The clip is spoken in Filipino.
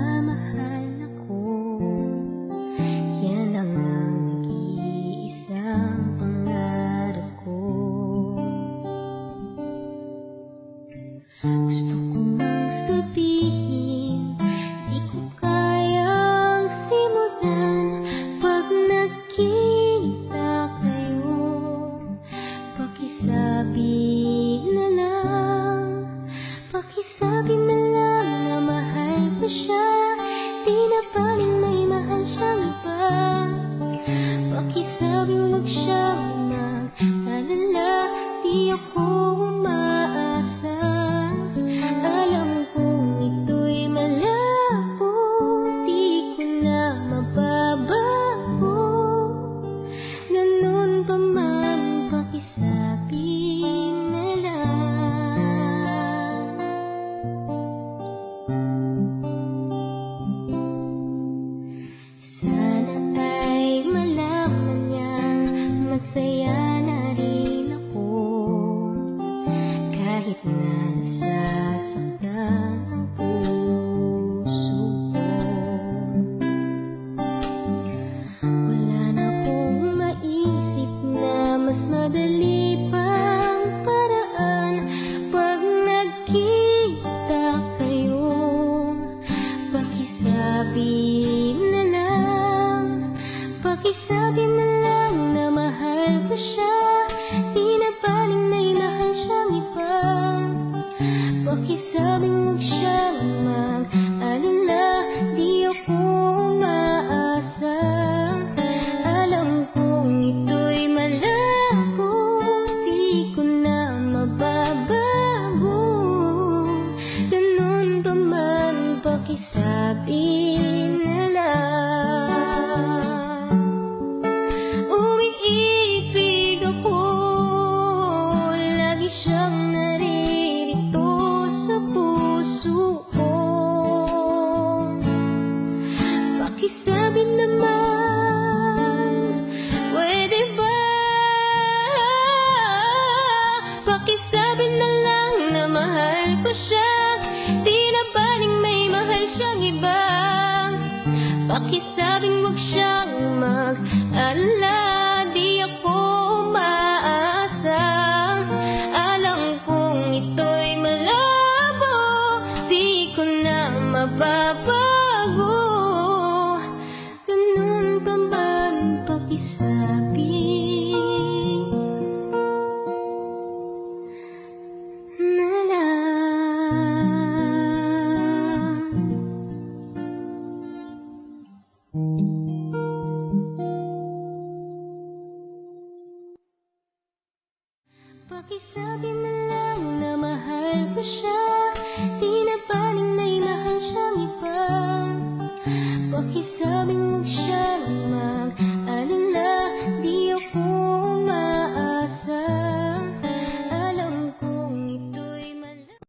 nagmamahal ako. Yan lang ang nag-iisang pangarap ko. Gusto ko mang sabihin, di ko kayang simulan. Pag nagkita kayo, pakisabi na lang, pakisabi na lang na mahal ko siya. Di na paling may mahal siyang iba. Pakisabing huwag siyang mag-alala, di ako umaasa. Alam kong ito'y malabo, di ko na mababago. Ganun pa man, pakisabi na lang. Sana ay malaman niyang masaya na rin ako, kahit na nasasaktan ang puso ko. Wala na akong maisip na mas madali pang paraan. Pag nagkita kayo, pakisabi na lang, pakisabi na lang na mahal ko siya. Di na paling may mahal siyang iba. Pakisabing huwag siyang mag-alala, di ako umaasa. Alam kong ito'y malabo, di ko na mababago. Ganun pa man, pakisabi na lang. Umiibig ako, lagi siyang naririto sa puso ko. Pakisabi naman, pwede ba? Pakisabi na lang na mahal ko siya. Di na baling may mahal siyang iba. Pakisabing huwag siyang mag-alala, di ako umaasa. Alam kong ito'y malabo, di ko na mababago. Ganun pa man, pakisabi na lang. Pakisabi na lang na mahal ko siya. Di na paling may mahal siyang iba. Pakisabi